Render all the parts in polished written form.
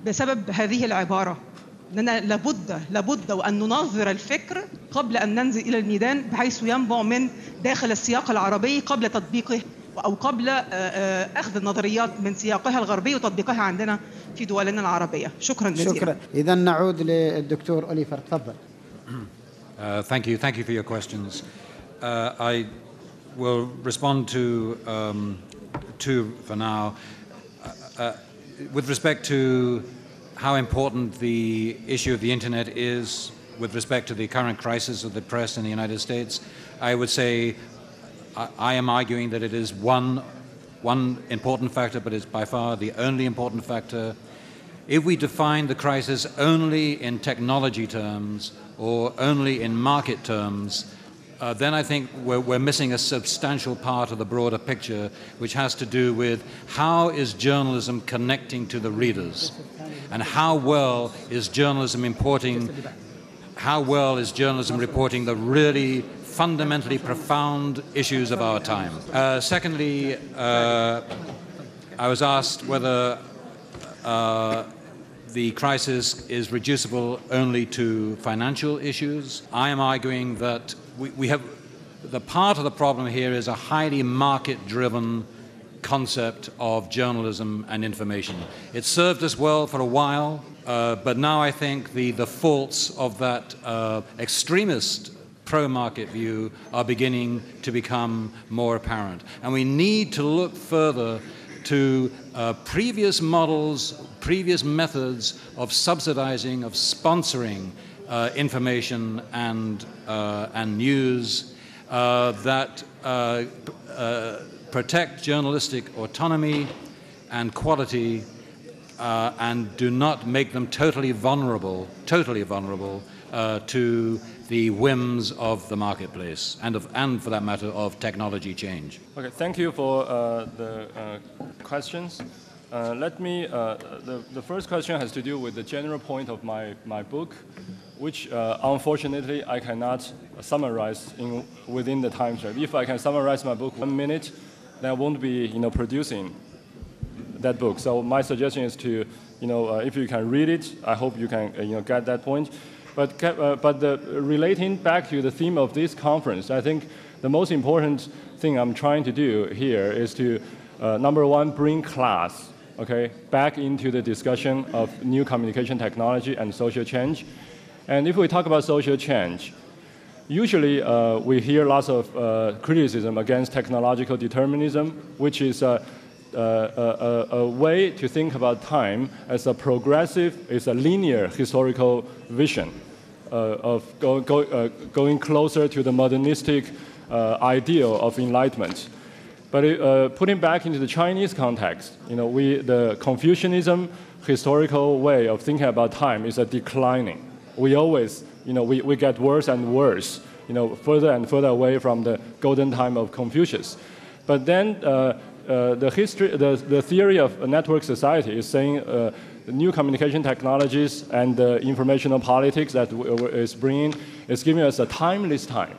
بسبب هذه العبارة، أننا لابد وأن ننظر الفكر قبل أن ننزل إلى الميدان، بحيث ينبع من داخل السياق العربي قبل تطبيقه أو قبل أخذ النظريات من سياقها الغربي وتطبيقها عندنا في دولنا العربية. شكرا جزيلا. شكرا. إذا نعود للدكتور أوليفر، تفضل. Thank you for your questions. I will respond to two for now. With respect to how important the issue of the internet is with respect to the current crisis of the press in the United States, I would say I am arguing that it is one important factor, but it's by far the only important factor. If we define the crisis only in technology terms or only in market terms, then I think we're missing a substantial part of the broader picture, which has to do with how is journalism connecting to the readers, and how well is journalism reporting the really fundamentally profound issues of our time. Secondly, I was asked whether the crisis is reducible only to financial issues. I am arguing that we have the part of the problem here is a highly market-driven concept of journalism and information. It served us well for a while, but now I think the faults of that extremist pro-market view are beginning to become more apparent. And we need to look further to previous models, previous methods of subsidizing, of sponsoring information and news that protect journalistic autonomy and quality and do not make them totally vulnerable to the whims of the marketplace and for that matter of technology change. Okay, thank you for the questions. The first question has to do with the general point of my book, which unfortunately I cannot summarize within the time frame. If I can summarize my book 1 minute, then I won't be producing that book. So my suggestion is to if you can read it, I hope you can get that point. But relating back to the theme of this conference, I think the most important thing I'm trying to do here is to number one, bring class, back into the discussion of new communication technology and social change. And if we talk about social change, usually we hear lots of criticism against technological determinism, which is a way to think about time as a progressive, is a linear historical vision of going closer to the modernistic ideal of enlightenment. But putting back into the Chinese context, the Confucianism historical way of thinking about time is a declining. We always, we get worse and worse, further and further away from the golden time of Confucius. But then the theory of a network society is saying the new communication technologies and the informational politics that is bringing is giving us a timeless time.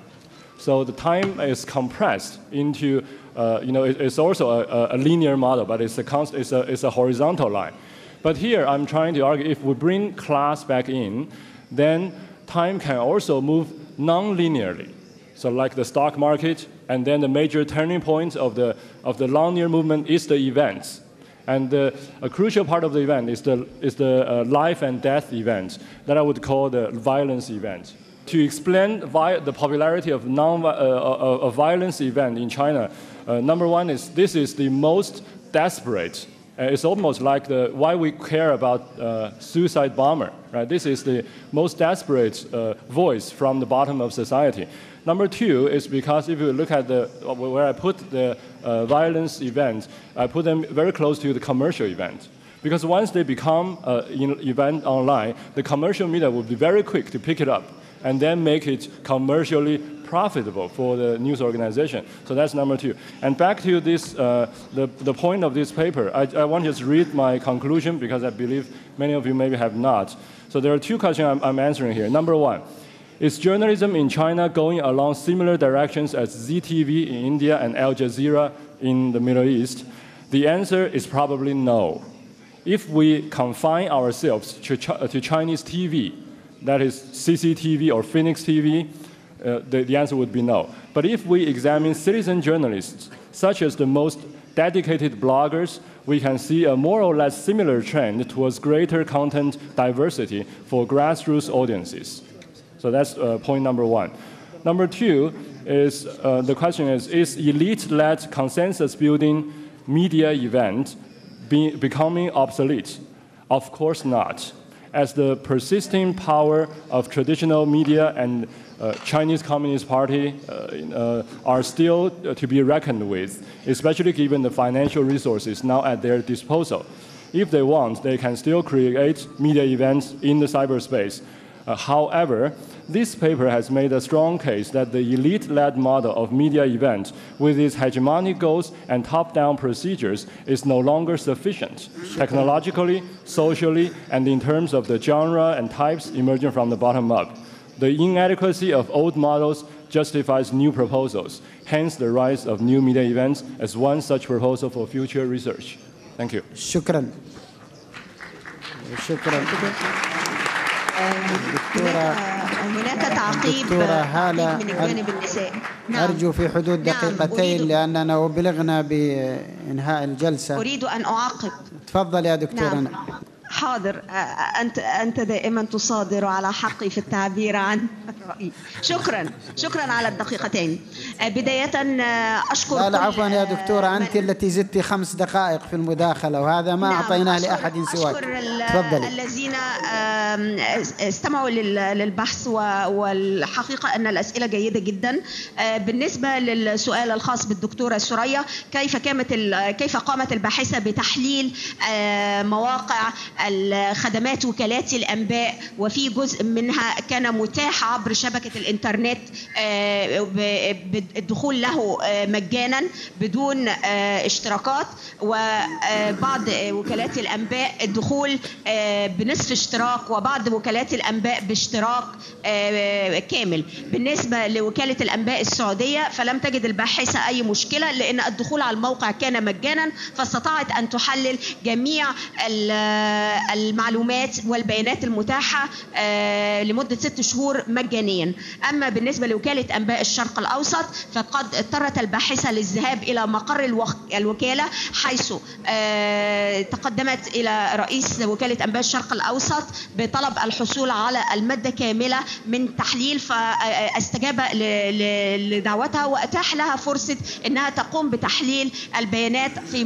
So the time is compressed into, it's also a linear model, but it's a horizontal line. But here I'm trying to argue if we bring class back in, then time can also move non-linearly. So like the stock market, and then the major turning point of the linear movement is the events. And a crucial part of the event is the life and death event that I would call the violence event. To explain the popularity of violence event in China, number one is this is the most desperate. It's almost like why we care about suicide bomber. Right? This is the most desperate voice from the bottom of society. Number two is because if you look at where I put the violence events, I put them very close to the commercial event. Because once they become an event online, the commercial media will be very quick to pick it up and then make it commercially profitable for the news organization. So that's number two. And back to this, the point of this paper, I want to just read my conclusion because I believe many of you maybe have not. So there are two questions I'm answering here. Number one, is journalism in China going along similar directions as ZTV in India and Al Jazeera in the Middle East? The answer is probably no. If we confine ourselves to Chinese TV, that is CCTV or Phoenix TV, the answer would be no. But if we examine citizen journalists, such as the most dedicated bloggers, we can see a more or less similar trend towards greater content diversity for grassroots audiences. So that's point number one. Number two is the question is elite-led consensus-building media event becoming obsolete? Of course not. As the persisting power of traditional media and Chinese Communist Party are still to be reckoned with, especially given the financial resources now at their disposal. If they want, they can still create media events in the cyberspace. However, this paper has made a strong case that the elite-led model of media event with its hegemonic goals and top-down procedures is no longer sufficient, technologically, socially, and in terms of the genre and types emerging from the bottom up. The inadequacy of old models justifies new proposals, hence the rise of new media events as one such proposal for future research. Thank you. شكرا. شكرا. هناك تعقيب من الجانب النسائي. أرجو في حدود دقيقتين لأننا بلغنا بإنهاء الجلسة. أريد أن أعقب. تفضل يا دكتورة. نعم. حاضر. أنت دائما تصادر على حقي في التعبير عن رأيي. شكرا على الدقيقتين. بداية أشكر. لا عفوا يا دكتورة، أنت التي زدت 5 دقائق في المداخلة وهذا ما أعطيناه لأحد سواك. تفضلي. الذين استمعوا للبحث والحقيقة أن الأسئلة جيدة جدا. بالنسبة للسؤال الخاص بالدكتورة سوريا، كيف قامت الباحثة بتحليل مواقع الخدمات وكالات الأنباء، وفي جزء منها كان متاح عبر شبكة الإنترنت بالدخول له مجانا بدون اشتراكات، وبعض وكالات الأنباء الدخول بنصف اشتراك، وبعض وكالات الأنباء باشتراك كامل. بالنسبة لوكالة الأنباء السعودية فلم تجد الباحثة أي مشكلة، لأن الدخول على الموقع كان مجانا، فاستطاعت أن تحلل جميع المعلومات والبيانات المتاحة لمدة 6 شهور مجانيا. أما بالنسبة لوكالة أنباء الشرق الأوسط فقد اضطرت الباحثة للذهاب إلى مقر الوكالة، حيث تقدمت إلى رئيس وكالة أنباء الشرق الأوسط بطلب الحصول على المادة كاملة من تحليل، فاستجاب لدعوتها وأتاح لها فرصة أنها تقوم بتحليل البيانات في